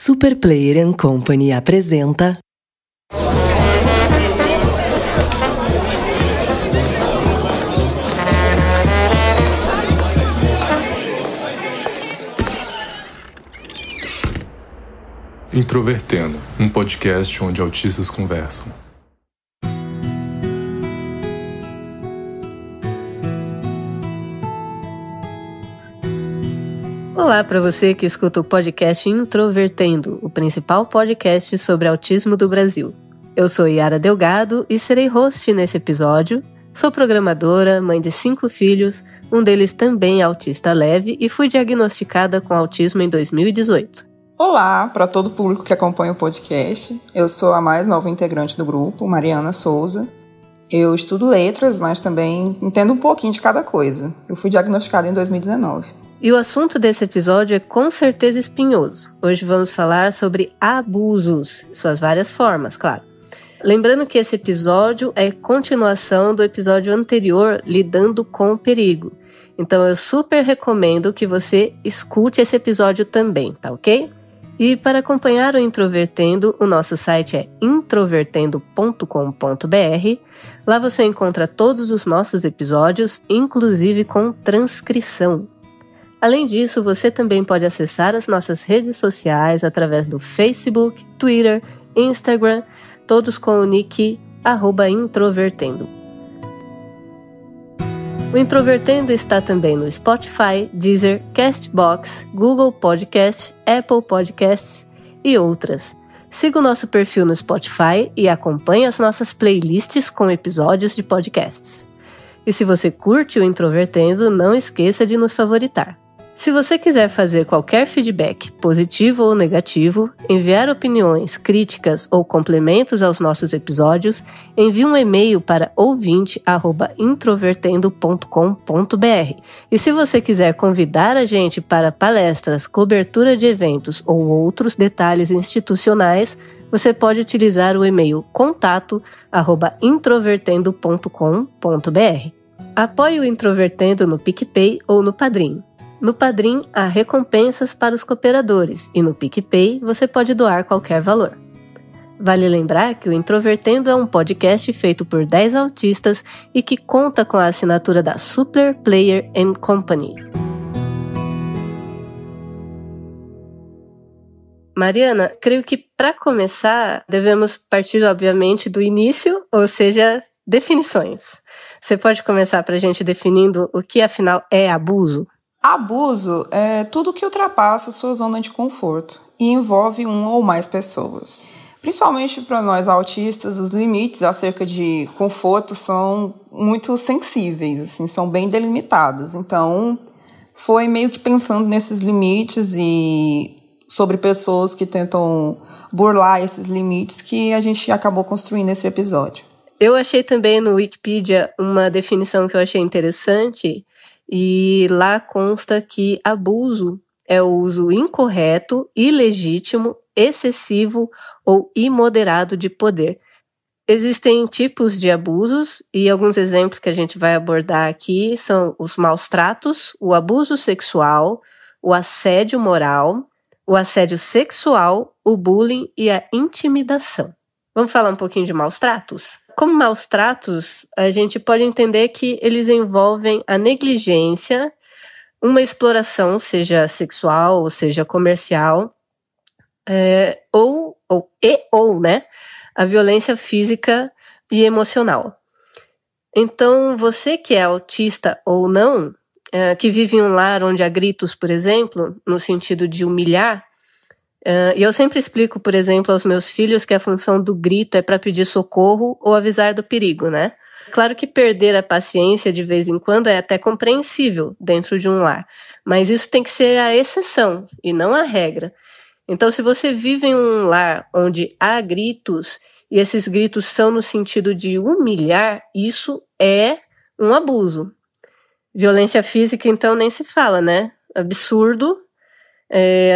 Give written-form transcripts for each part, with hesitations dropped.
Super Player & Company apresenta Introvertendo, um podcast onde autistas conversam. Olá para você que escuta o podcast Introvertendo, o principal podcast sobre autismo do Brasil. Eu sou Yara Delgado e serei host nesse episódio. Sou programadora, mãe de 5 filhos, um deles também autista leve e fui diagnosticada com autismo em 2018. Olá para todo o público que acompanha o podcast. Eu sou a mais nova integrante do grupo, Mariana Souza. Eu estudo letras, mas também entendo um pouquinho de cada coisa. Eu fui diagnosticada em 2019. E o assunto desse episódio é com certeza espinhoso. Hoje vamos falar sobre abusos, suas várias formas, claro. Lembrando que esse episódio é continuação do episódio anterior, Lidando com o Perigo. Então eu super recomendo que você escute esse episódio também, tá ok? E para acompanhar o Introvertendo, o nosso site é introvertendo.com.br. Lá você encontra todos os nossos episódios, inclusive com transcrição. Além disso, você também pode acessar as nossas redes sociais através do Facebook, Twitter, Instagram, todos com o nick @introvertendo. O Introvertendo está também no Spotify, Deezer, Castbox, Google Podcast, Apple Podcasts e outras. Siga o nosso perfil no Spotify e acompanhe as nossas playlists com episódios de podcasts. E se você curte o Introvertendo, não esqueça de nos favoritar. Se você quiser fazer qualquer feedback, positivo ou negativo, enviar opiniões, críticas ou complementos aos nossos episódios, envie um e-mail para ouvinte@introvertendo.com.br. E se você quiser convidar a gente para palestras, cobertura de eventos ou outros detalhes institucionais, você pode utilizar o e-mail contato@introvertendo.com.br. Apoie o Introvertendo no PicPay ou no Padrim. No Padrim, há recompensas para os cooperadores e no PicPay você pode doar qualquer valor. Vale lembrar que o Introvertendo é um podcast feito por 10 autistas e que conta com a assinatura da Super Player & Company. Mariana, creio que para começar devemos partir obviamente do início, ou seja, definições. Você pode começar para a gente definindo o que afinal é abuso? Abuso é tudo que ultrapassa a sua zona de conforto e envolve uma ou mais pessoas. Principalmente para nós autistas, os limites acerca de conforto são muito sensíveis, assim, são bem delimitados. Então, foi meio que pensando nesses limites e sobre pessoas que tentam burlar esses limites que a gente acabou construindo esse episódio. Eu achei também no Wikipedia uma definição que eu achei interessante. E lá consta que abuso é o uso incorreto, ilegítimo, excessivo ou imoderado de poder. Existem tipos de abusos e alguns exemplos que a gente vai abordar aqui são os maus tratos, o abuso sexual, o assédio moral, o assédio sexual, o bullying e a intimidação. Vamos falar um pouquinho de maus tratos? Como maus tratos, a gente pode entender que eles envolvem a negligência, uma exploração, seja sexual ou seja comercial, ou a violência física e emocional. Então, você que é autista ou não, que vive em um lar onde há gritos, por exemplo, no sentido de humilhar, e eu sempre explico, por exemplo, aos meus filhos que a função do grito é para pedir socorro ou avisar do perigo, né? Claro que perder a paciência de vez em quando é até compreensível dentro de um lar, mas isso tem que ser a exceção e não a regra. Então, se você vive em um lar onde há gritos e esses gritos são no sentido de humilhar, isso é um abuso. Violência física, então, nem se fala, né? Absurdo.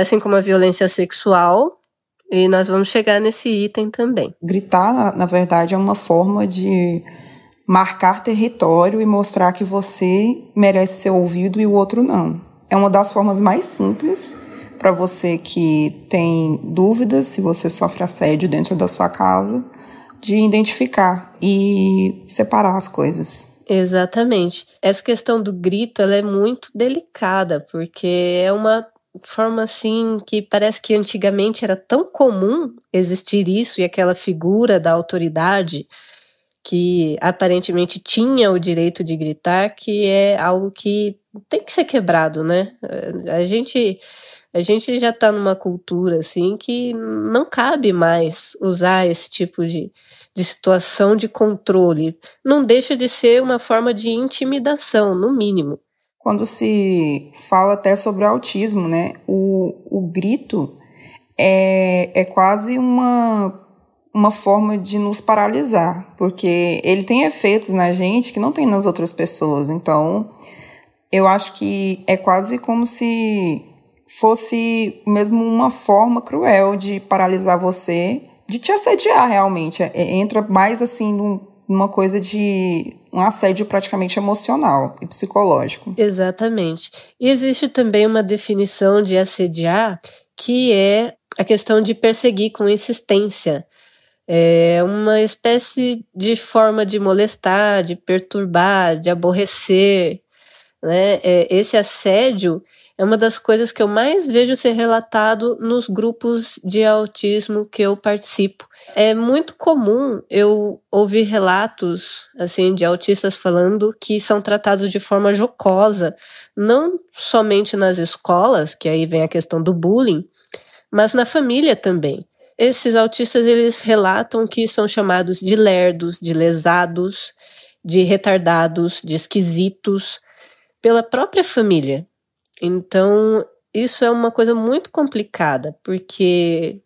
Assim como a violência sexual, e nós vamos chegar nesse item também. Gritar, na verdade, é uma forma de marcar território e mostrar que você merece ser ouvido e o outro não. É uma das formas mais simples para você que tem dúvidas se você sofre assédio dentro da sua casa, de identificar e separar as coisas. Exatamente. Essa questão do grito, ela é muito delicada, porque é uma forma assim que parece que antigamente era tão comum existir isso e aquela figura da autoridade que aparentemente tinha o direito de gritar, que é algo que tem que ser quebrado, né? A gente já está numa cultura assim que não cabe mais usar esse tipo de situação de controle. Não deixa de ser uma forma de intimidação, no mínimo. Quando se fala até sobre autismo, né? O grito é quase uma forma de nos paralisar, porque ele tem efeitos na gente que não tem nas outras pessoas. Então, eu acho que é quase como se fosse mesmo uma forma cruel de paralisar você, de te assediar realmente. Entra mais assim numa coisa de um assédio praticamente emocional e psicológico. Exatamente. E existe também uma definição de assediar, que é a questão de perseguir com insistência. É uma espécie de forma de molestar, de perturbar, de aborrecer, né? Esse assédio é uma das coisas que eu mais vejo ser relatado nos grupos de autismo que eu participo. É muito comum eu ouvir relatos assim, de autistas falando que são tratados de forma jocosa, não somente nas escolas, que aí vem a questão do bullying, mas na família também. Esses autistas, eles relatam que são chamados de lerdos, de lesados, de retardados, de esquisitos, pela própria família. Então, isso é uma coisa muito complicada, porque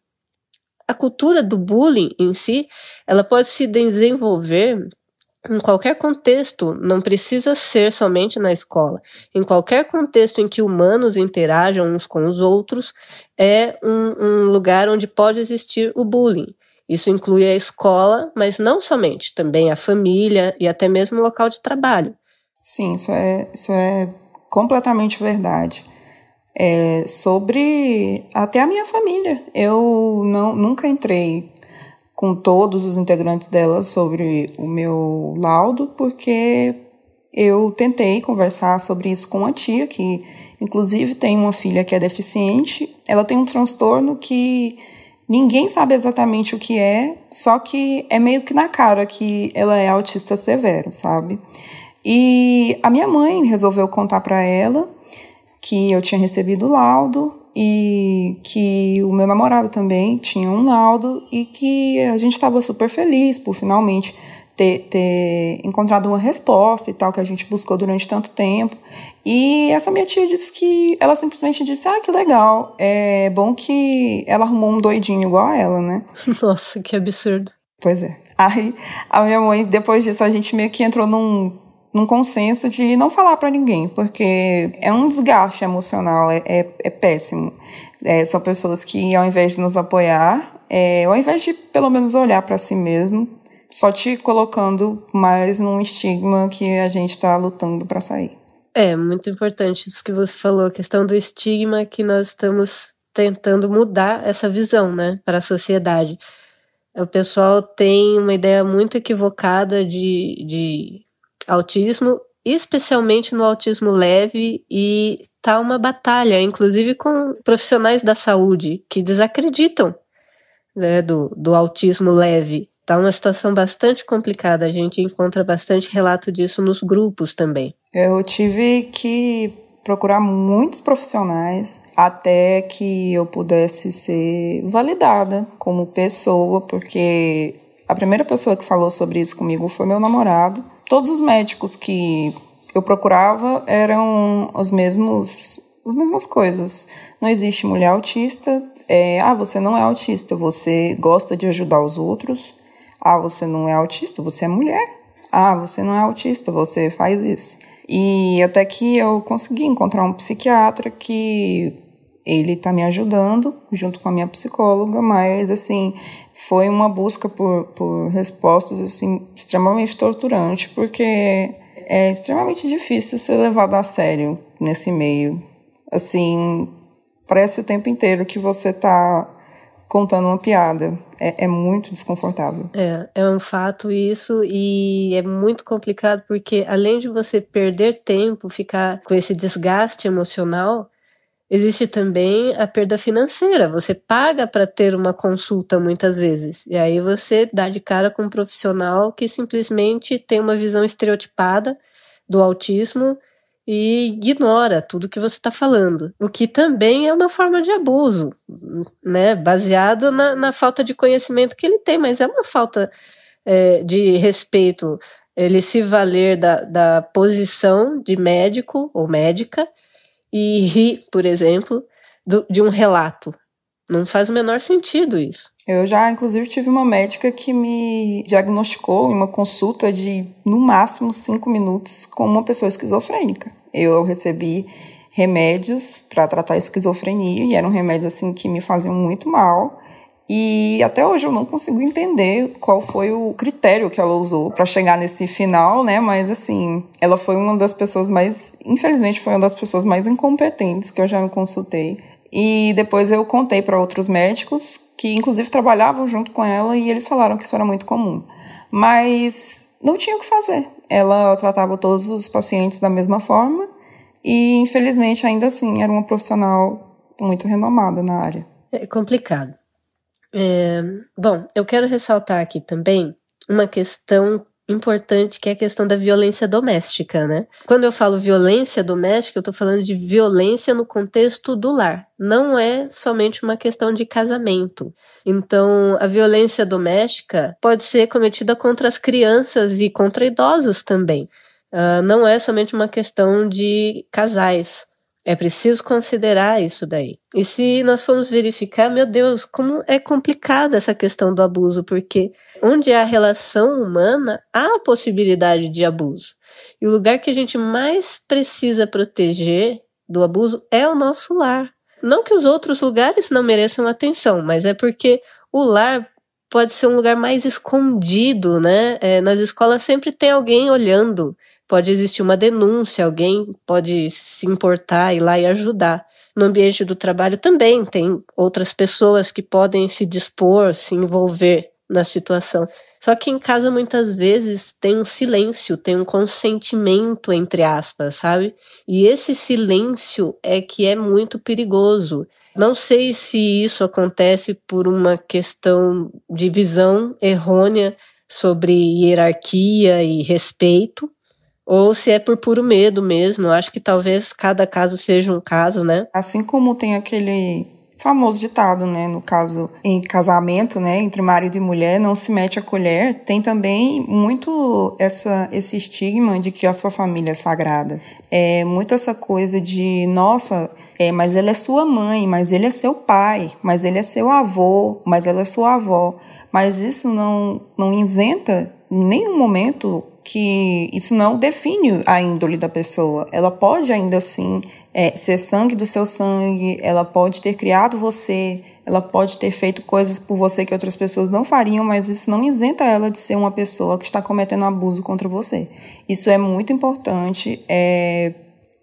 a cultura do bullying em si, ela pode se desenvolver em qualquer contexto, não precisa ser somente na escola. Em qualquer contexto em que humanos interajam uns com os outros, é um lugar onde pode existir o bullying. Isso inclui a escola, mas não somente, também a família e até mesmo o local de trabalho. Sim, isso é completamente verdade. Sobre até a minha família. Eu nunca entrei com todos os integrantes dela sobre o meu laudo, porque eu tentei conversar sobre isso com a tia, que inclusive tem uma filha que é deficiente. Ela tem um transtorno que ninguém sabe exatamente o que é, só que é meio que na cara que ela é autista severo, sabe? E a minha mãe resolveu contar para ela que eu tinha recebido o laudo e que o meu namorado também tinha um laudo e que a gente estava super feliz por finalmente ter encontrado uma resposta e tal, que a gente buscou durante tanto tempo. E essa minha tia disse que ela simplesmente disse, que legal, é bom que ela arrumou um doidinho igual a ela, né? Nossa, que absurdo. Pois é. Aí a minha mãe, depois disso, a gente meio que entrou num consenso de não falar para ninguém, porque é um desgaste emocional, é péssimo. São pessoas que, ao invés de nos apoiar, ao invés de pelo menos olhar para si mesmo, só te colocando mais num estigma que a gente está lutando para sair. É muito importante isso que você falou, a questão do estigma, que nós estamos tentando mudar essa visão, né, para a sociedade. O pessoal tem uma ideia muito equivocada de autismo, especialmente no autismo leve, e tá uma batalha, inclusive com profissionais da saúde que desacreditam, né, do autismo leve. Tá uma situação bastante complicada, a gente encontra bastante relato disso nos grupos também. Eu tive que procurar muitos profissionais até que eu pudesse ser validada como pessoa, porque a primeira pessoa que falou sobre isso comigo foi meu namorado. Todos os médicos que eu procurava eram as mesmas coisas. Não existe mulher autista. Você não é autista, você gosta de ajudar os outros. Você não é autista, você é mulher. Você não é autista, você faz isso. E até que eu consegui encontrar um psiquiatra que ele está me ajudando, junto com a minha psicóloga, mas, assim, foi uma busca por respostas, assim, extremamente torturante, porque é extremamente difícil ser levado a sério nesse meio. Assim, Parece o tempo inteiro que você está contando uma piada. É muito desconfortável. É um fato isso, e é muito complicado porque além de você perder tempo, ficar com esse desgaste emocional, existe também a perda financeira. Você paga para ter uma consulta muitas vezes, e aí você dá de cara com um profissional que simplesmente tem uma visão estereotipada do autismo e ignora tudo que você está falando, o que também é uma forma de abuso, né? Baseado na falta de conhecimento que ele tem, mas é uma falta de respeito ele se valer da posição de médico ou médica e rir, por exemplo, de um relato. Não faz o menor sentido isso. Eu já, inclusive, tive uma médica que me diagnosticou em uma consulta de, no máximo, 5 minutos como uma pessoa esquizofrênica. Eu recebi remédios para tratar a esquizofrenia e eram remédios assim, que me faziam muito mal. E até hoje eu não consigo entender qual foi o critério que ela usou para chegar nesse final, né? Mas, assim, ela foi uma das pessoas mais... Infelizmente, foi uma das pessoas mais incompetentes que eu já me consultei. E depois eu contei para outros médicos que, inclusive, trabalhavam junto com ela e eles falaram que isso era muito comum. Mas não tinha o que fazer. Ela tratava todos os pacientes da mesma forma e, infelizmente, ainda assim, era uma profissional muito renomada na área. É complicado. Bom, eu quero ressaltar aqui também uma questão importante, que é a questão da violência doméstica, né? Quando eu falo violência doméstica, eu tô falando de violência no contexto do lar. Não é somente uma questão de casamento. Então, a violência doméstica pode ser cometida contra as crianças e contra idosos também. Não é somente uma questão de casais. É preciso considerar isso daí. E se nós formos verificar, meu Deus, como é complicada essa questão do abuso, porque onde há relação humana, há a possibilidade de abuso. E o lugar que a gente mais precisa proteger do abuso é o nosso lar. Não que os outros lugares não mereçam atenção, mas é porque o lar pode ser um lugar mais escondido, né? Nas escolas sempre tem alguém olhando. Pode existir uma denúncia, alguém pode se importar, ir lá e ajudar. No ambiente do trabalho também tem outras pessoas que podem se dispor, se envolver na situação. Só que em casa muitas vezes tem um silêncio, tem um consentimento, entre aspas, sabe? E esse silêncio é que é muito perigoso. Não sei se isso acontece por uma questão de visão errônea sobre hierarquia e respeito, ou se é por puro medo mesmo. Eu acho que talvez cada caso seja um caso, né? Assim como tem aquele famoso ditado, né? No caso, em casamento, né? Entre marido e mulher, não se mete a colher. Tem também muito esse estigma de que a sua família é sagrada. Muito essa coisa de, nossa, mas ela é sua mãe, mas ele é seu pai, mas ele é seu avô, mas ela é sua avó. Mas isso não isenta em nenhum momento que isso não define a índole da pessoa. Ela pode ainda assim ser sangue do seu sangue, ela pode ter criado você, ela pode ter feito coisas por você que outras pessoas não fariam, mas isso não isenta ela de ser uma pessoa que está cometendo abuso contra você. Isso é muito importante, é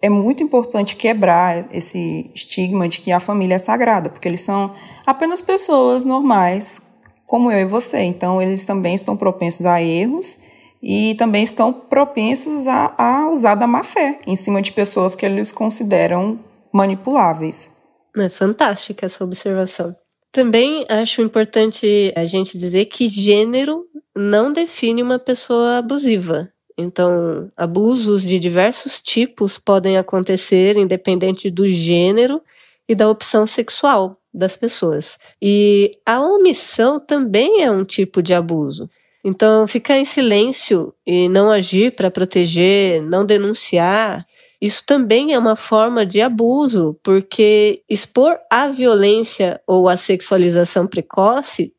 muito importante quebrar esse estigma de que a família é sagrada, porque eles são apenas pessoas normais, como eu e você. Então, eles também estão propensos a erros, e também estão propensos a usar da má fé em cima de pessoas que eles consideram manipuláveis. É fantástica essa observação. Também acho importante a gente dizer que gênero não define uma pessoa abusiva. Então, abusos de diversos tipos podem acontecer independente do gênero e da opção sexual das pessoas. E a omissão também é um tipo de abuso. Então, ficar em silêncio e não agir para proteger, não denunciar, isso também é uma forma de abuso, porque expor a violência ou a sexualização precoce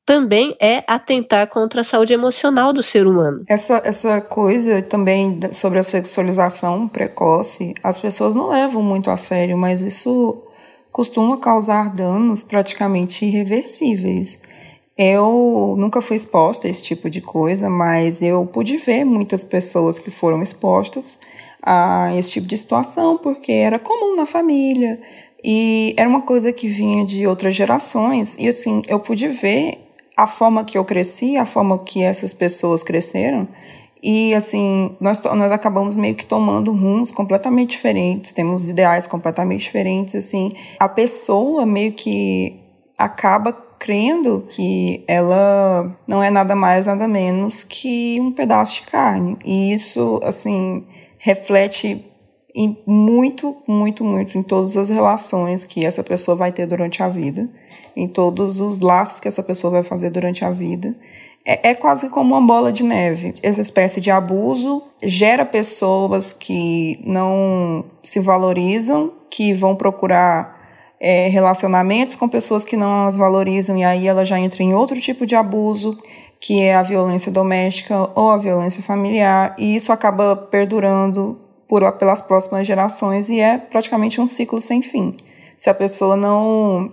também é atentar contra a saúde emocional do ser humano. Essa coisa também sobre a sexualização precoce, as pessoas não levam muito a sério, mas isso costuma causar danos praticamente irreversíveis. Eu nunca fui exposta a esse tipo de coisa, mas eu pude ver muitas pessoas que foram expostas a esse tipo de situação, porque era comum na família e era uma coisa que vinha de outras gerações. E assim, eu pude ver a forma que eu cresci, a forma que essas pessoas cresceram. E assim, nós acabamos meio que tomando rumos completamente diferentes, temos ideais completamente diferentes. Assim, a pessoa meio que acaba crendo que ela não é nada mais, nada menos que um pedaço de carne. E isso, assim, reflete muito em todas as relações que essa pessoa vai ter durante a vida, em todos os laços que essa pessoa vai fazer durante a vida. É quase como uma bola de neve. Essa espécie de abuso gera pessoas que não se valorizam, que vão procurar relacionamentos com pessoas que não as valorizam, e aí ela já entra em outro tipo de abuso, que é a violência doméstica ou a violência familiar, e isso acaba perdurando pelas próximas gerações e é praticamente um ciclo sem fim. Se a pessoa não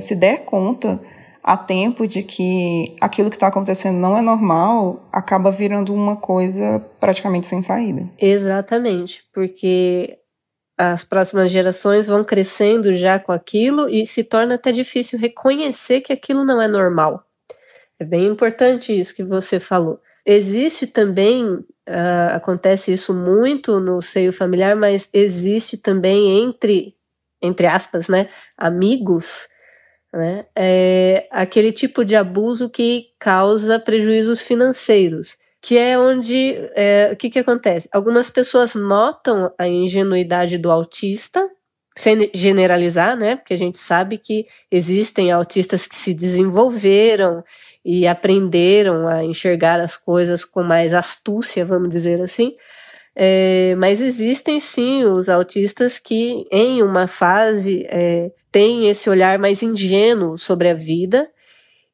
se der conta a tempo de que aquilo que está acontecendo não é normal, acaba virando uma coisa praticamente sem saída. Exatamente, porque as próximas gerações vão crescendo já com aquilo e se torna até difícil reconhecer que aquilo não é normal. É bem importante isso que você falou. Existe também, acontece isso muito no seio familiar, mas existe também entre aspas, né, amigos, né, aquele tipo de abuso que causa prejuízos financeiros. Que é onde, o que acontece? Algumas pessoas notam a ingenuidade do autista, sem generalizar, né? Porque a gente sabe que existem autistas que se desenvolveram e aprenderam a enxergar as coisas com mais astúcia, vamos dizer assim. Mas existem sim os autistas que em uma fase têm esse olhar mais ingênuo sobre a vida,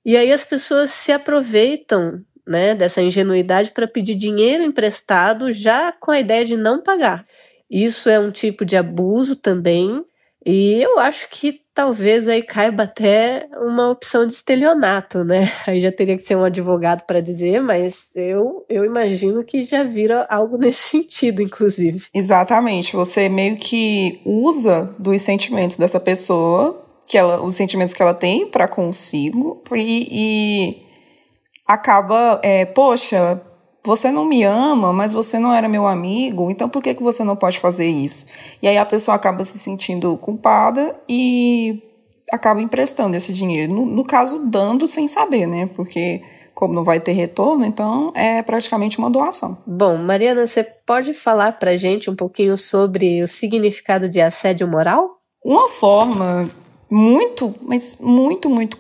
e aí as pessoas se aproveitam, né, dessa ingenuidade para pedir dinheiro emprestado já com a ideia de não pagar. Isso é um tipo de abuso também, e eu acho que talvez aí caiba até uma opção de estelionato, né? Aí já teria que ser um advogado para dizer, mas eu imagino que já vira algo nesse sentido, inclusive. Exatamente, você meio que usa dos sentimentos dessa pessoa, os sentimentos que ela tem para consigo, e acaba, poxa, você não me ama, mas você não era meu amigo, então por que você não pode fazer isso? E aí a pessoa acaba se sentindo culpada e acaba emprestando esse dinheiro. No caso, dando sem saber, né? Porque como não vai ter retorno, então é praticamente uma doação. Bom, Mariana, você pode falar pra gente um pouquinho sobre o significado de assédio moral? Uma forma muito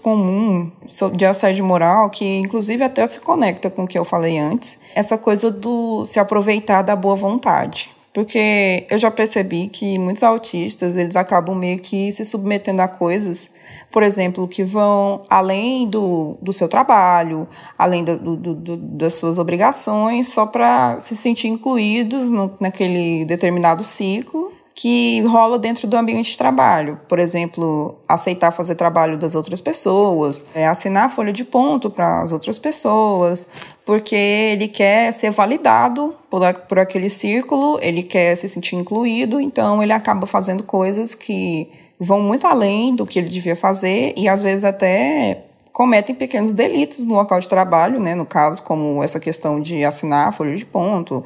comum de assédio moral, que inclusive até se conecta com o que eu falei antes, essa coisa do se aproveitar da boa vontade. Porque eu já percebi que muitos autistas, eles acabam meio que se submetendo a coisas, por exemplo, que vão além do seu trabalho, além das suas obrigações, só para se sentir incluídos naquele determinado ciclo que rola dentro do ambiente de trabalho. Por exemplo, aceitar fazer trabalho das outras pessoas, assinar a folha de ponto para as outras pessoas, porque ele quer ser validado por aquele círculo, ele quer se sentir incluído, então ele acaba fazendo coisas que vão muito além do que ele devia fazer e às vezes até cometem pequenos delitos no local de trabalho, né? No caso, como essa questão de assinar a folha de ponto,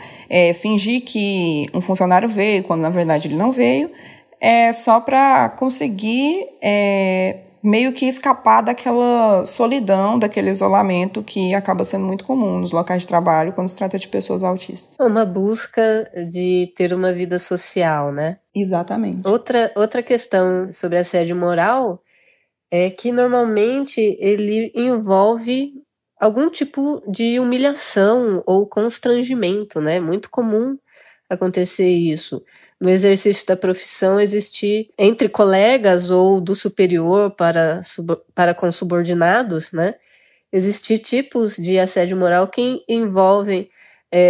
fingir que um funcionário veio, quando na verdade ele não veio, só para conseguir meio que escapar daquela solidão, daquele isolamento que acaba sendo muito comum nos locais de trabalho quando se trata de pessoas autistas. Uma busca de ter uma vida social, né? Exatamente. Outra questão sobre assédio moral é que normalmente ele envolve algum tipo de humilhação ou constrangimento, né? Muito comum acontecer isso. No exercício da profissão, existir entre colegas ou do superior para com subordinados, né? Existir tipos de assédio moral que envolvem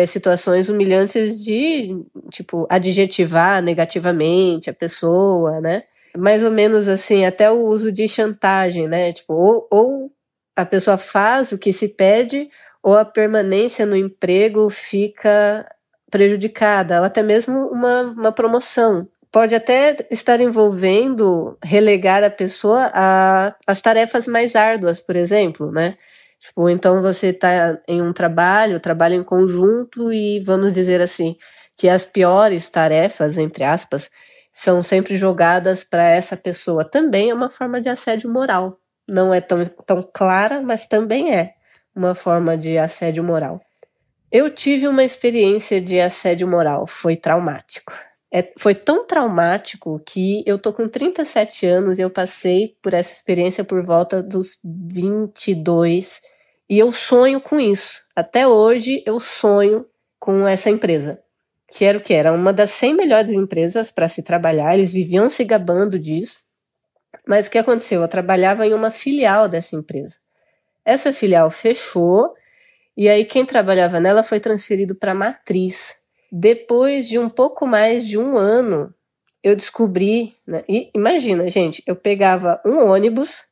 situações humilhantes de, tipo, adjetivar negativamente a pessoa, né? Mais ou menos assim, até o uso de chantagem, né? Tipo, ou a pessoa faz o que se pede ou a permanência no emprego fica prejudicada, ou até mesmo uma promoção. Pode até estar envolvendo relegar a pessoa às tarefas mais árduas, por exemplo, né? Tipo, então você está em um trabalho em conjunto e vamos dizer assim, que as piores tarefas, entre aspas, são sempre jogadas para essa pessoa. Também é uma forma de assédio moral. Não é tão clara, mas também é uma forma de assédio moral. Eu tive uma experiência de assédio moral, foi traumático. Foi tão traumático que eu tô com 37 anos e eu passei por essa experiência por volta dos 22 e eu sonho com isso. Até hoje eu sonho com essa empresa. Que era o que? Era uma das 100 melhores empresas para se trabalhar, eles viviam se gabando disso. Mas o que aconteceu? Eu trabalhava em uma filial dessa empresa. Essa filial fechou e aí quem trabalhava nela foi transferido para a matriz. Depois de um pouco mais de um ano, eu descobri, né? E imagina, gente, eu pegava um ônibus,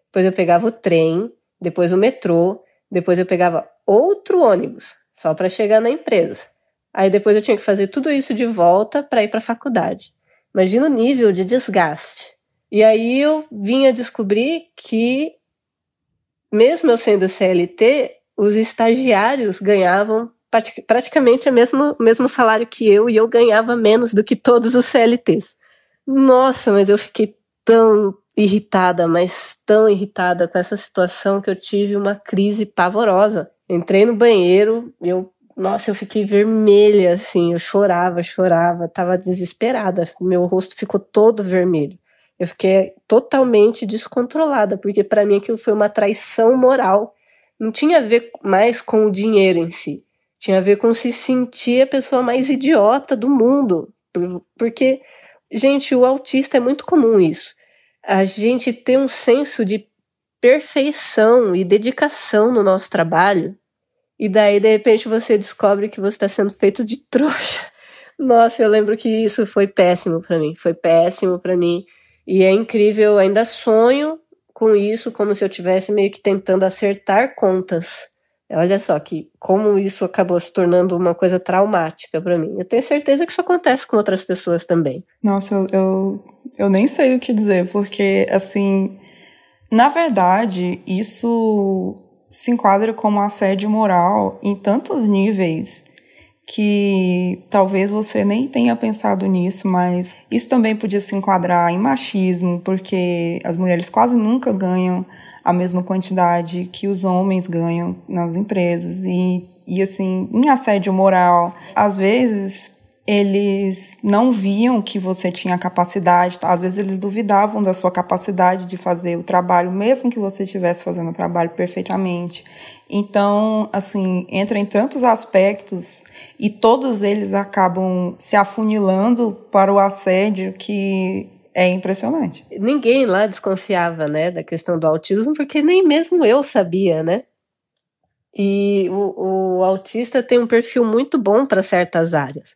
depois eu pegava o trem, depois o metrô, depois eu pegava outro ônibus, só para chegar na empresa. Aí depois eu tinha que fazer tudo isso de volta para ir para a faculdade. Imagina o nível de desgaste. E aí eu vinha descobrir que, mesmo eu sendo CLT, os estagiários ganhavam praticamente o mesmo salário que eu, e eu ganhava menos do que todos os CLTs. Nossa, mas eu fiquei tão irritada, mas tão irritada com essa situação que eu tive uma crise pavorosa. Entrei no banheiro, eu fiquei vermelha, assim, eu chorava, tava desesperada, meu rosto ficou todo vermelho. Eu fiquei totalmente descontrolada, porque para mim aquilo foi uma traição moral. Não tinha a ver mais com o dinheiro em si. Tinha a ver com se sentir a pessoa mais idiota do mundo. Porque, gente, o autista é muito comum isso. A gente tem um senso de perfeição e dedicação no nosso trabalho. E daí, de repente, você descobre que você está sendo feito de trouxa. Nossa, eu lembro que isso foi péssimo para mim. Foi péssimo para mim. E é incrível, eu ainda sonho com isso, como se eu estivesse meio que tentando acertar contas. Olha só como isso acabou se tornando uma coisa traumática para mim. Eu tenho certeza que isso acontece com outras pessoas também. Nossa, eu nem sei o que dizer, porque, assim, na verdade, isso se enquadra como assédio moral em tantos níveis que talvez você nem tenha pensado nisso, mas isso também podia se enquadrar em machismo, porque as mulheres quase nunca ganham a mesma quantidade que os homens ganham nas empresas. E assim, em assédio moral, às vezes eles não viam que você tinha capacidade, às vezes eles duvidavam da sua capacidade de fazer o trabalho, mesmo que você estivesse fazendo o trabalho perfeitamente. Então, assim, entra em tantos aspectos e todos eles acabam se afunilando para o assédio que é impressionante. Ninguém lá desconfiava, né, da questão do autismo, porque nem mesmo eu sabia, né? E o autista tem um perfil muito bom para certas áreas.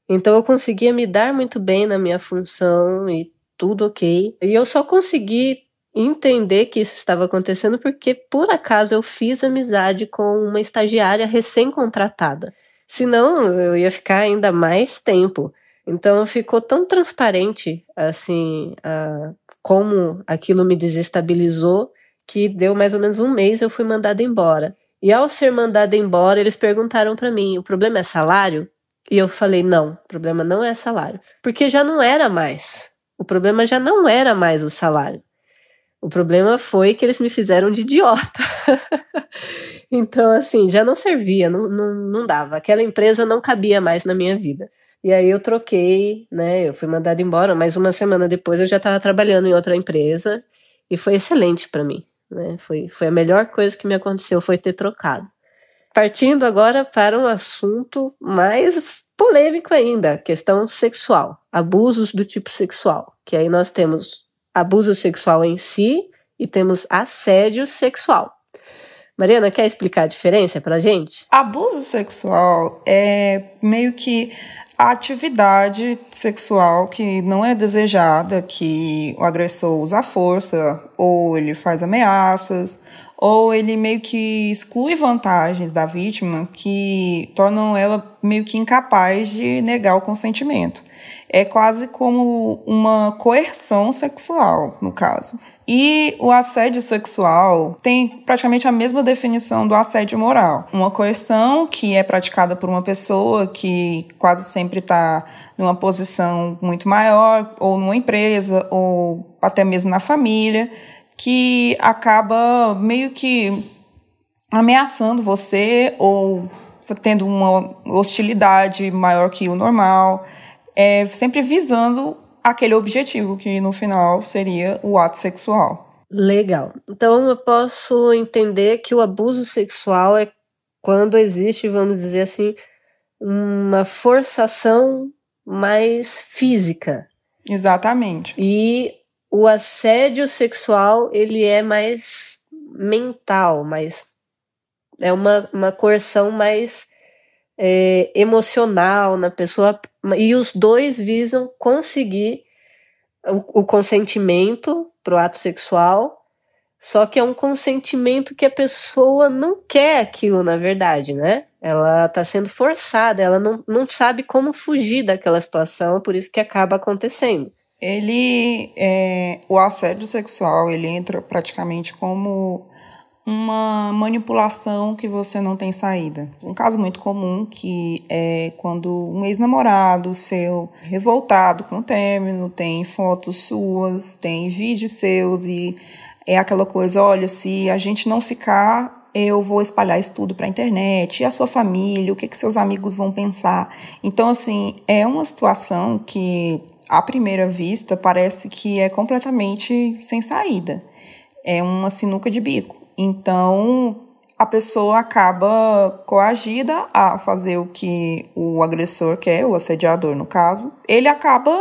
Então eu conseguia me dar muito bem na minha função e tudo ok. E eu só consegui entender que isso estava acontecendo porque, por acaso, eu fiz amizade com uma estagiária recém-contratada. Senão, eu ia ficar ainda mais tempo. Então ficou tão transparente, assim, como aquilo me desestabilizou, que deu mais ou menos um mês eu fui mandada embora. E ao ser mandada embora, eles perguntaram para mim, o problema é salário? E eu falei, não, o problema não é salário. Porque já não era mais. O problema já não era mais o salário. O problema foi que eles me fizeram de idiota. Então, assim, já não servia, não dava. Aquela empresa não cabia mais na minha vida. E aí eu troquei, né? Eu fui mandada embora, mas uma semana depois eu já estava trabalhando em outra empresa e foi excelente para mim, né? Foi a melhor coisa que me aconteceu, foi ter trocado. Partindo agora para um assunto mais polêmico ainda, questão sexual, abusos do tipo sexual, que aí nós temos abuso sexual em si e temos assédio sexual. Mariana, quer explicar a diferença pra gente? Abuso sexual é meio que a atividade sexual que não é desejada, que o agressor usa a força, ou ele faz ameaças, ou ele meio que exclui vantagens da vítima que tornam ela meio que incapaz de negar o consentimento. É quase como uma coerção sexual, no caso. E o assédio sexual tem praticamente a mesma definição do assédio moral. Uma coerção que é praticada por uma pessoa que quase sempre está numa posição muito maior, ou numa empresa, ou até mesmo na família, que acaba meio que ameaçando você ou tendo uma hostilidade maior que o normal, sempre visando aquele objetivo, que no final seria o ato sexual. Legal. Então eu posso entender que o abuso sexual é quando existe, vamos dizer assim, uma forçação mais física. Exatamente. E o assédio sexual, ele é mais mental, é uma coerção mais emocional na pessoa, e os dois visam conseguir o consentimento pro ato sexual, só que é um consentimento que a pessoa não quer aquilo, na verdade, né? Ela tá sendo forçada, ela não sabe como fugir daquela situação, por isso que acaba acontecendo. O assédio sexual, ele entra praticamente como uma manipulação que você não tem saída. Um caso muito comum que é quando um ex-namorado seu, revoltado com o término, tem fotos suas, tem vídeos seus e é aquela coisa, olha, se a gente não ficar, eu vou espalhar isso tudo para a internet, e a sua família, o que seus amigos vão pensar. Então, assim, é uma situação que, à primeira vista, parece que é completamente sem saída. É uma sinuca de bico. Então, a pessoa acaba coagida a fazer o que o agressor quer, o assediador no caso. Ele acaba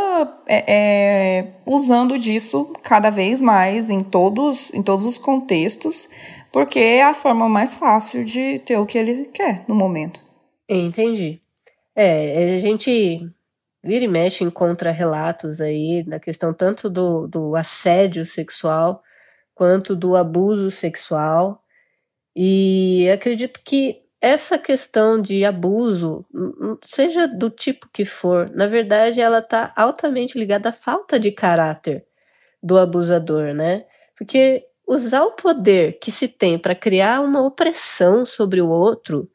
usando disso cada vez mais em todos os contextos, porque é a forma mais fácil de ter o que ele quer no momento. Entendi. A gente vira e mexe, encontra relatos aí da questão tanto do assédio sexual quanto do abuso sexual. E acredito que essa questão de abuso, seja do tipo que for, na verdade ela está altamente ligada à falta de caráter do abusador, né? Porque usar o poder que se tem para criar uma opressão sobre o outro,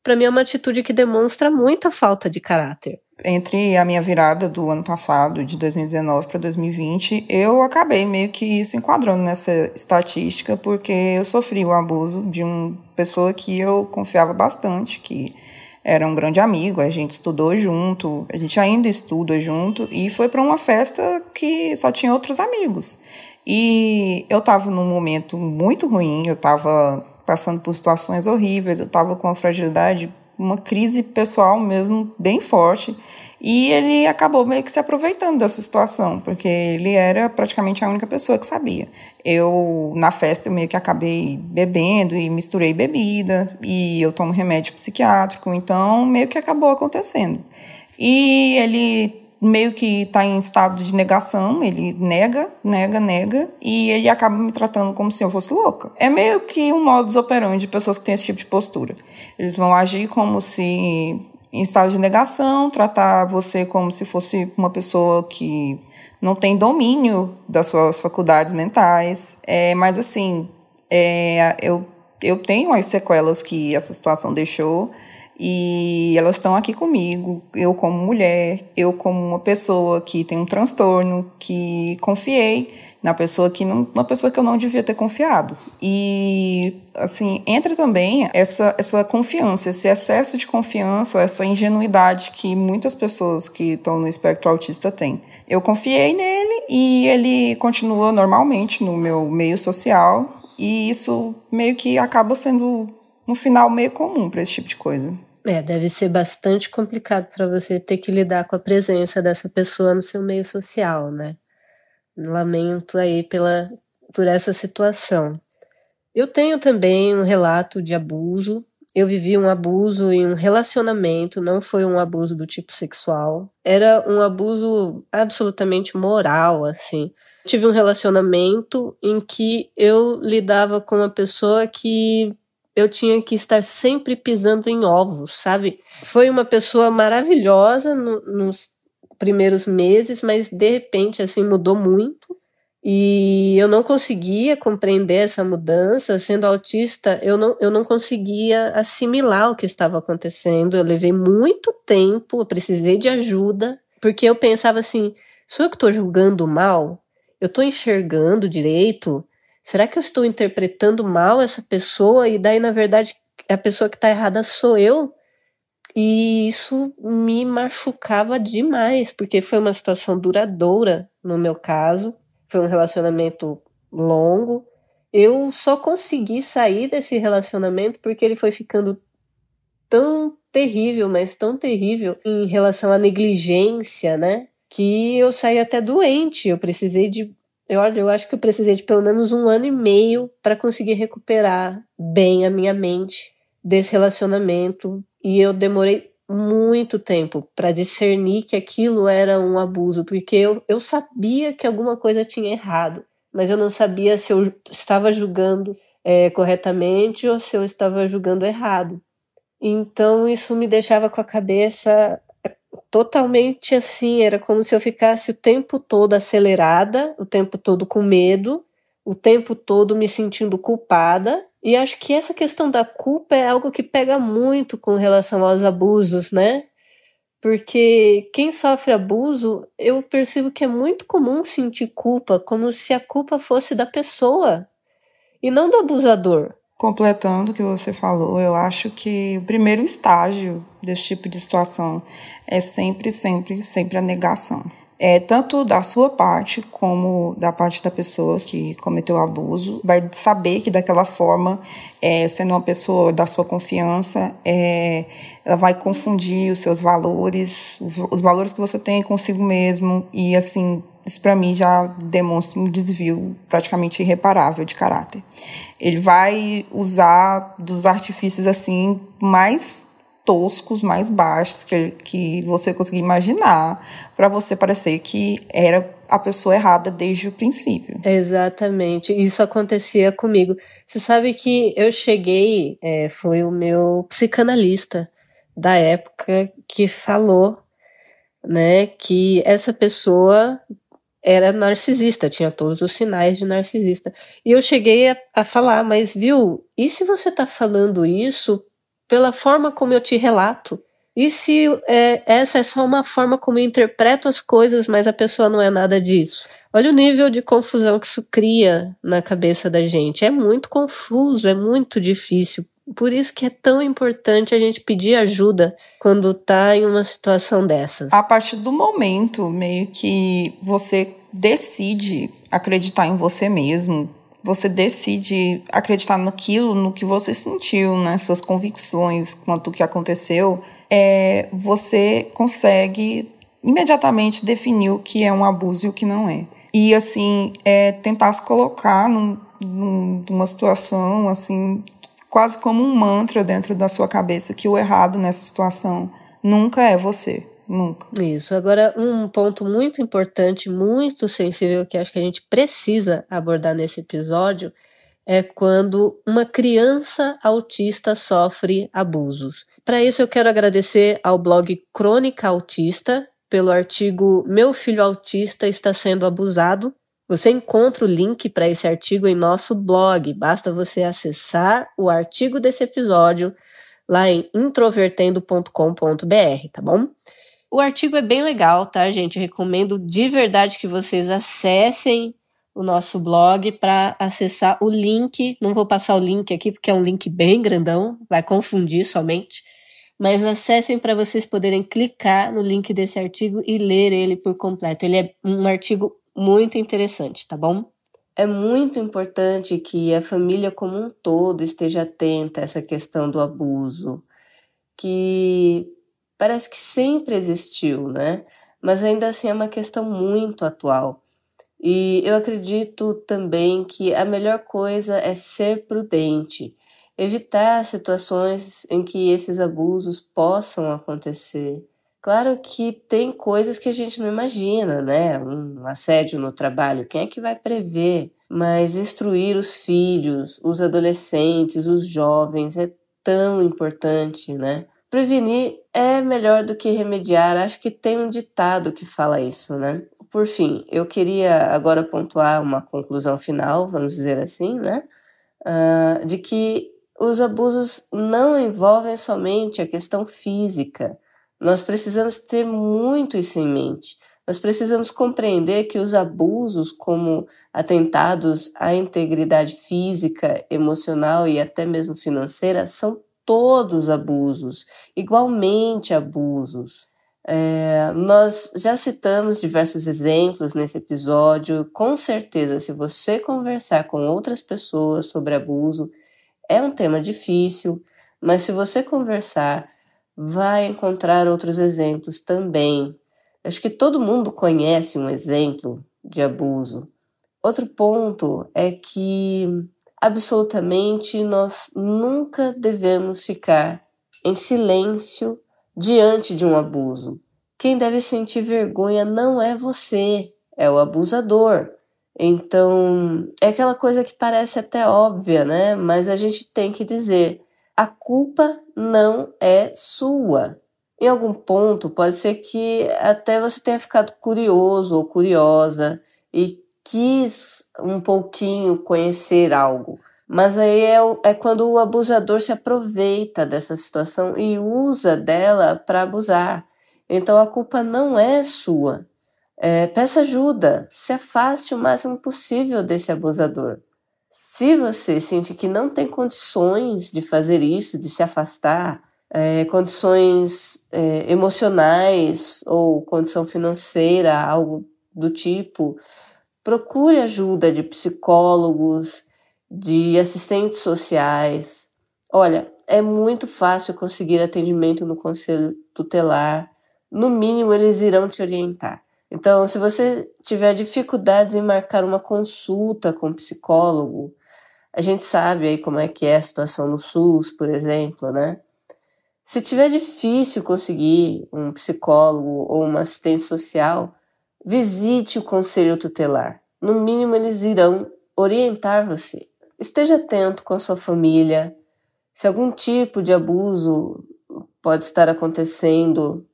para mim é uma atitude que demonstra muita falta de caráter. Entre a minha virada do ano passado, de 2019 para 2020, eu acabei meio que se enquadrando nessa estatística, porque eu sofri o abuso de uma pessoa que eu confiava bastante, que era um grande amigo, a gente estudou junto, a gente ainda estuda junto, e foi para uma festa que só tinha outros amigos. E eu estava num momento muito ruim, eu estava passando por situações horríveis, eu estava com uma fragilidade, uma crise pessoal mesmo bem forte, e ele acabou meio que se aproveitando dessa situação, porque ele era praticamente a única pessoa que sabia. Na festa, eu meio que acabei bebendo e misturei bebida, e eu tomo remédio psiquiátrico, então meio que acabou acontecendo. E ele meio que está em estado de negação, ele nega, e ele acaba me tratando como se eu fosse louca. É meio que um modus operandi de pessoas que têm esse tipo de postura. Eles vão agir como se, em estado de negação, tratar você como se fosse uma pessoa que não tem domínio das suas faculdades mentais. Mas, assim, eu tenho as sequelas que essa situação deixou, e elas estão aqui comigo, eu como mulher, eu como uma pessoa que tem um transtorno, que confiei na pessoa uma pessoa que eu não devia ter confiado. E, assim, entra também essa confiança, esse excesso de confiança, essa ingenuidade que muitas pessoas que estão no espectro autista têm. Eu confiei nele e ele continua normalmente no meu meio social, e isso meio que acaba sendo um final meio comum para esse tipo de coisa. Deve ser bastante complicado para você ter que lidar com a presença dessa pessoa no seu meio social, né? Lamento aí por essa situação. Eu tenho também um relato de abuso. Eu vivi um abuso em um relacionamento, não foi um abuso do tipo sexual. Era um abuso absolutamente moral, assim. Tive um relacionamento em que eu lidava com uma pessoa que eu tinha que estar sempre pisando em ovos, sabe? Foi uma pessoa maravilhosa nos primeiros meses, mas de repente, assim, mudou muito. E eu não conseguia compreender essa mudança. Sendo autista, eu não conseguia assimilar o que estava acontecendo. Eu levei muito tempo, eu precisei de ajuda, porque eu pensava assim, sou eu que estou julgando mal? Eu estou enxergando direito? Será que eu estou interpretando mal essa pessoa? E daí, na verdade, a pessoa que está errada sou eu? E isso me machucava demais, porque foi uma situação duradoura no meu caso. Foi um relacionamento longo. Eu só consegui sair desse relacionamento porque ele foi ficando tão terrível, mas tão terrível em relação à negligência, né? Que eu saí até doente. Eu acho que eu precisei de pelo menos 1 ano e meio para conseguir recuperar bem a minha mente desse relacionamento. E eu demorei muito tempo para discernir que aquilo era um abuso, porque eu sabia que alguma coisa tinha errado, mas eu não sabia se eu estava julgando corretamente ou se eu estava julgando errado. Então isso me deixava com a cabeça totalmente assim, era como se eu ficasse o tempo todo acelerada, o tempo todo com medo, o tempo todo me sentindo culpada. E acho que essa questão da culpa é algo que pega muito com relação aos abusos, né? Porque quem sofre abuso, eu percebo que é muito comum sentir culpa, como se a culpa fosse da pessoa e não do abusador. Completando o que você falou, eu acho que o primeiro estágio desse tipo de situação é sempre a negação. Tanto da sua parte como da parte da pessoa que cometeu o abuso, vai saber que daquela forma, sendo uma pessoa da sua confiança, ela vai confundir os seus valores, os valores que você tem consigo mesmo, e assim, isso para mim já demonstra um desvio praticamente irreparável de caráter. Ele vai usar dos artifícios assim mais toscos, mais baixos que você conseguir imaginar, para você parecer que era a pessoa errada desde o princípio. Exatamente, isso acontecia comigo. Você sabe que eu cheguei, foi o meu psicanalista da época que falou, né, que essa pessoa era narcisista, tinha todos os sinais de narcisista. E eu cheguei a falar, mas viu, e se você tá falando isso pela forma como eu te relato? E se essa é só uma forma como eu interpreto as coisas, mas a pessoa não é nada disso? Olha o nível de confusão que isso cria na cabeça da gente. É muito confuso, é muito difícil. Por isso que é tão importante a gente pedir ajuda quando tá em uma situação dessas. A partir do momento meio que você decide acreditar em você mesmo, você decide acreditar no que você sentiu, nas suas convicções quanto ao que aconteceu, você consegue imediatamente definir o que é um abuso e o que não é. E, assim, tentar se colocar numa situação, assim, quase como um mantra dentro da sua cabeça, que o errado nessa situação nunca é você. Nunca. Isso. Agora, um ponto muito importante, muito sensível, que acho que a gente precisa abordar nesse episódio, é quando uma criança autista sofre abusos. Para isso, eu quero agradecer ao blog Crônica Autista pelo artigo Meu Filho Autista Está Sendo Abusado. Você encontra o link para esse artigo em nosso blog. Basta você acessar o artigo desse episódio lá em introvertendo.com.br, tá bom? O artigo é bem legal, tá, gente? Eu recomendo de verdade que vocês acessem o nosso blog para acessar o link. Não vou passar o link aqui porque é um link bem grandão, vai confundir somente. Mas acessem para vocês poderem clicar no link desse artigo e ler ele por completo. Ele é um artigo muito interessante, tá bom? É muito importante que a família como um todo esteja atenta a essa questão do abuso, que parece que sempre existiu, né? Mas ainda assim é uma questão muito atual. E eu acredito também que a melhor coisa é ser prudente, evitar situações em que esses abusos possam acontecer. Claro que tem coisas que a gente não imagina, né? Um assédio no trabalho, quem é que vai prever? Mas instruir os filhos, os adolescentes, os jovens é tão importante, né? Prevenir é melhor do que remediar. Acho que tem um ditado que fala isso, né? Por fim, eu queria agora pontuar uma conclusão final, vamos dizer assim, né? De que os abusos não envolvem somente a questão física. Nós precisamos ter muito isso em mente. Nós precisamos compreender que os abusos, como atentados à integridade física, emocional e até mesmo financeira, são todos abusos, igualmente abusos. Nós já citamos diversos exemplos nesse episódio. Com certeza, se você conversar com outras pessoas sobre abuso, é um tema difícil, mas se você conversar, vai encontrar outros exemplos também. Acho que todo mundo conhece um exemplo de abuso. Outro ponto é que absolutamente nós nunca devemos ficar em silêncio diante de um abuso. Quem deve sentir vergonha não é você, é o abusador. Então, é aquela coisa que parece até óbvia, né? Mas a gente tem que dizer, a culpa não é sua. Em algum ponto, pode ser que até você tenha ficado curioso ou curiosa e quis um pouquinho conhecer algo. Mas aí é quando o abusador se aproveita dessa situação e usa dela para abusar. Então a culpa não é sua. Peça ajuda, se afaste o máximo possível desse abusador. Se você sente que não tem condições de fazer isso, de se afastar, condições emocionais ou condição financeira, algo do tipo, procure ajuda de psicólogos, de assistentes sociais. Olha, é muito fácil conseguir atendimento no conselho tutelar. No mínimo, eles irão te orientar. Então, se você tiver dificuldades em marcar uma consulta com um psicólogo, a gente sabe aí como é que é a situação no SUS, por exemplo, né? Se tiver difícil conseguir um psicólogo ou uma assistente social, visite o conselho tutelar. No mínimo, eles irão orientar você. Esteja atento com a sua família. Se algum tipo de abuso pode estar acontecendo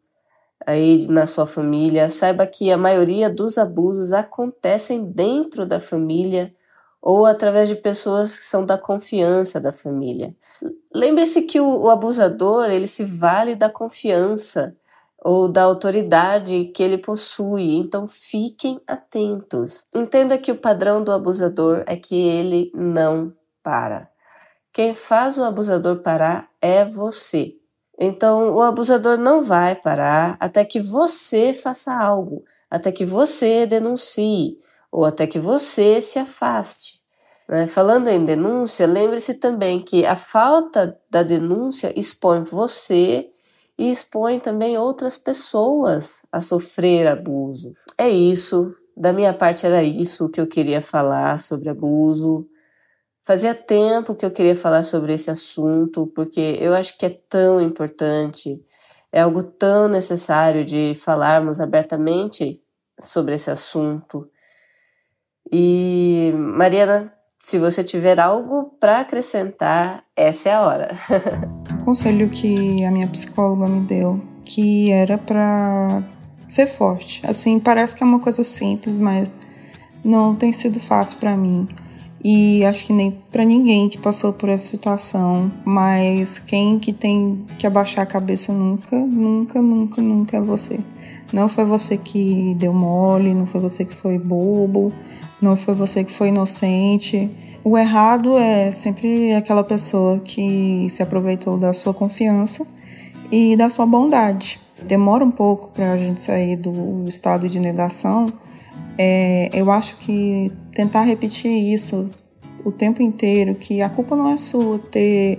aí na sua família, saiba que a maioria dos abusos acontecem dentro da família ou através de pessoas que são da confiança da família. Lembre-se que o abusador, ele se vale da confiança ou da autoridade que ele possui, então fiquem atentos. Entenda que o padrão do abusador é que ele não para. Quem faz o abusador parar é você. Então o abusador não vai parar até que você faça algo, até que você denuncie ou até que você se afaste. Falando em denúncia, lembre-se também que a falta da denúncia expõe você e expõe também outras pessoas a sofrer abuso. É isso, da minha parte era isso que eu queria falar sobre abuso. Fazia tempo que eu queria falar sobre esse assunto, porque eu acho que é tão importante, é algo tão necessário de falarmos abertamente sobre esse assunto. E, Mariana, se você tiver algo para acrescentar, essa é a hora. O conselho que a minha psicóloga me deu, que era para ser forte. Assim, parece que é uma coisa simples, mas não tem sido fácil para mim. E acho que nem para ninguém que passou por essa situação. Mas quem que tem que abaixar a cabeça nunca é você. Não foi você que deu mole, não foi você que foi bobo, não foi você que foi inocente. O errado é sempre aquela pessoa que se aproveitou da sua confiança e da sua bondade. Demora um pouco para a gente sair do estado de negação. Eu acho que tentar repetir isso o tempo inteiro, que a culpa não é sua, ter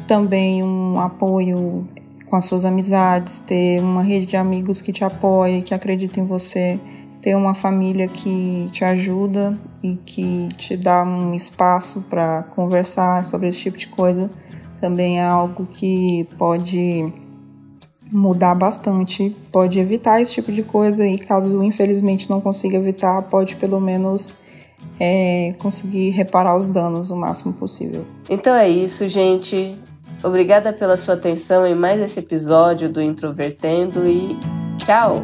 também um apoio com as suas amizades, ter uma rede de amigos que te apoia, que acredita em você, ter uma família que te ajuda e que te dá um espaço para conversar sobre esse tipo de coisa também é algo que pode mudar bastante, pode evitar esse tipo de coisa e caso infelizmente não consiga evitar, pode pelo menos conseguir reparar os danos o máximo possível. Então é isso, gente. Obrigada pela sua atenção em mais esse episódio do Introvertendo e tchau!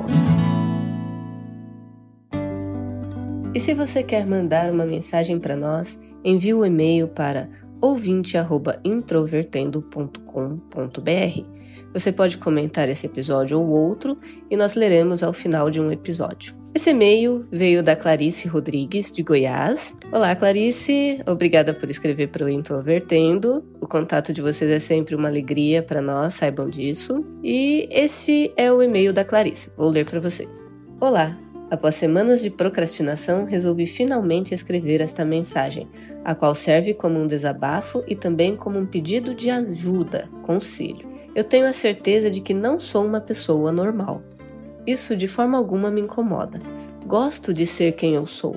E se você quer mandar uma mensagem para nós, envie o e-mail para ouvinte@introvertendo.com.br. Você pode comentar esse episódio ou outro e nós leremos ao final de um episódio. Esse e-mail veio da Clarice Rodrigues, de Goiás. Olá, Clarice. Obrigada por escrever para o Introvertendo. O contato de vocês é sempre uma alegria para nós, saibam disso. E esse é o e-mail da Clarice. Vou ler para vocês. Olá. Após semanas de procrastinação, resolvi finalmente escrever esta mensagem, a qual serve como um desabafo e também como um pedido de ajuda, conselho. Eu tenho a certeza de que não sou uma pessoa normal. Isso de forma alguma me incomoda. Gosto de ser quem eu sou,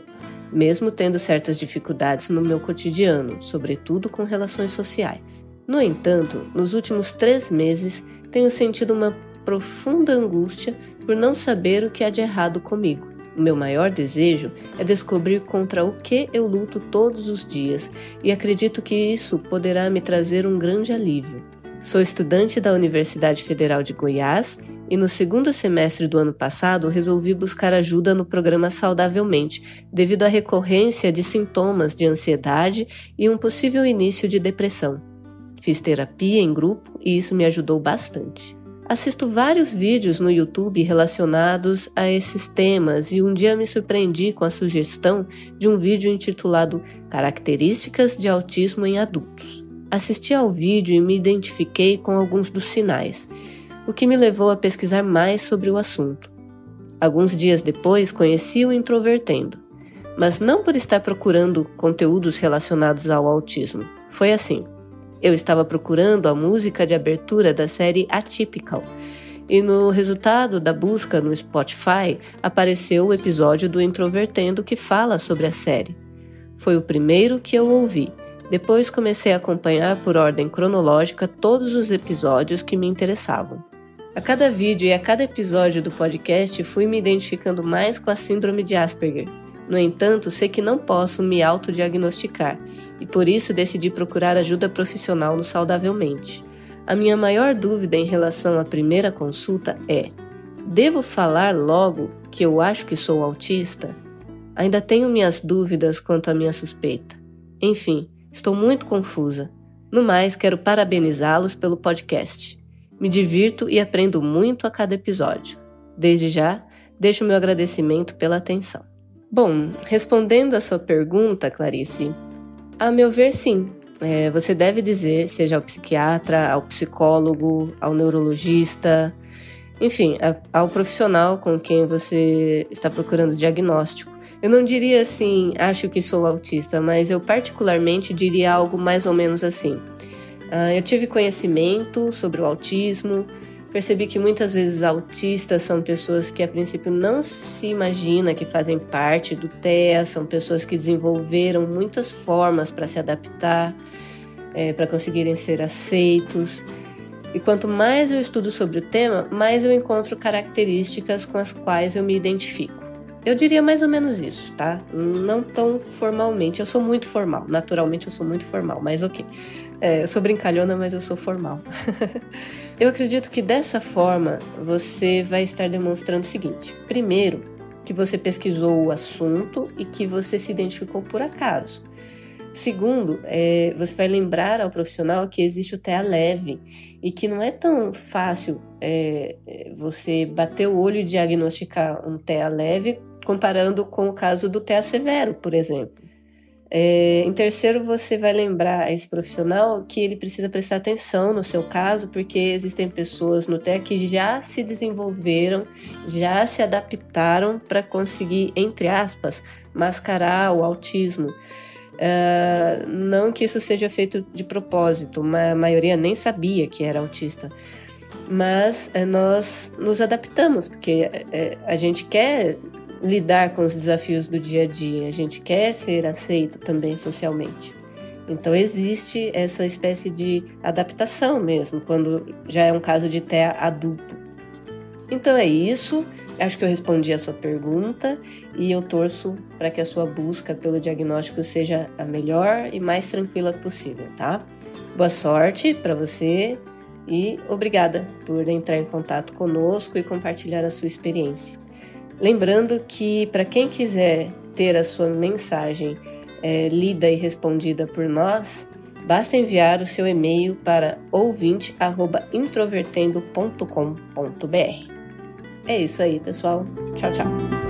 mesmo tendo certas dificuldades no meu cotidiano, sobretudo com relações sociais. No entanto, nos últimos 3 meses, tenho sentido uma profunda angústia por não saber o que há de errado comigo. O meu maior desejo é descobrir contra o que eu luto todos os dias e acredito que isso poderá me trazer um grande alívio. Sou estudante da Universidade Federal de Goiás e no 2º semestre do ano passado resolvi buscar ajuda no programa Saudavelmente, devido à recorrência de sintomas de ansiedade e um possível início de depressão. Fiz terapia em grupo e isso me ajudou bastante. Assisto vários vídeos no YouTube relacionados a esses temas e um dia me surpreendi com a sugestão de um vídeo intitulado Características de Autismo em Adultos. Assisti ao vídeo e me identifiquei com alguns dos sinais, o que me levou a pesquisar mais sobre o assunto. Alguns dias depois conheci o Introvertendo, mas não por estar procurando conteúdos relacionados ao autismo. Foi assim. Eu estava procurando a música de abertura da série Atypical e no resultado da busca no Spotify apareceu o episódio do Introvertendo que fala sobre a série. Foi o primeiro que eu ouvi. Depois comecei a acompanhar por ordem cronológica todos os episódios que me interessavam. A cada vídeo e a cada episódio do podcast fui me identificando mais com a síndrome de Asperger. No entanto, sei que não posso me autodiagnosticar e por isso decidi procurar ajuda profissional no Saudavelmente. A minha maior dúvida em relação à primeira consulta é: devo falar logo que eu acho que sou autista? Ainda tenho minhas dúvidas quanto à minha suspeita. Enfim, estou muito confusa. No mais, quero parabenizá-los pelo podcast. Me divirto e aprendo muito a cada episódio. Desde já, deixo meu agradecimento pela atenção. Bom, respondendo a sua pergunta, Clarice, a meu ver, sim. Você deve dizer, seja ao psiquiatra, ao psicólogo, ao neurologista, enfim, ao profissional com quem você está procurando diagnóstico. Eu não diria assim, acho que sou autista, mas eu particularmente diria algo mais ou menos assim. Eu tive conhecimento sobre o autismo, percebi que muitas vezes autistas são pessoas que a princípio não se imagina que fazem parte do TEA, são pessoas que desenvolveram muitas formas para se adaptar, para conseguirem ser aceitos. E quanto mais eu estudo sobre o tema, mais eu encontro características com as quais eu me identifico. Eu diria mais ou menos isso, tá? Não tão formalmente, eu sou muito formal, naturalmente eu sou muito formal, mas ok. Eu sou brincalhona, mas eu sou formal. Eu acredito que dessa forma você vai estar demonstrando o seguinte: primeiro, que você pesquisou o assunto e que você se identificou por acaso. Segundo, você vai lembrar ao profissional que existe o TEA leve e que não é tão fácil você bater o olho e diagnosticar um TEA leve comparando com o caso do TEA severo, por exemplo. Em terceiro, você vai lembrar a esse profissional que ele precisa prestar atenção no seu caso, porque existem pessoas no TEA que já se desenvolveram, já se adaptaram para conseguir, entre aspas, mascarar o autismo. Não que isso seja feito de propósito, a maioria nem sabia que era autista, mas nós nos adaptamos, porque a gente quer lidar com os desafios do dia a dia, a gente quer ser aceito também socialmente. Então existe essa espécie de adaptação mesmo, quando já é um caso de TEA adulto. Então é isso, acho que eu respondi a sua pergunta e eu torço para que a sua busca pelo diagnóstico seja a melhor e mais tranquila possível, tá? Boa sorte para você e obrigada por entrar em contato conosco e compartilhar a sua experiência. Lembrando que para quem quiser ter a sua mensagem lida e respondida por nós, basta enviar o seu e-mail para ouvinte@introvertendo.com.br. É isso aí, pessoal. Tchau, tchau.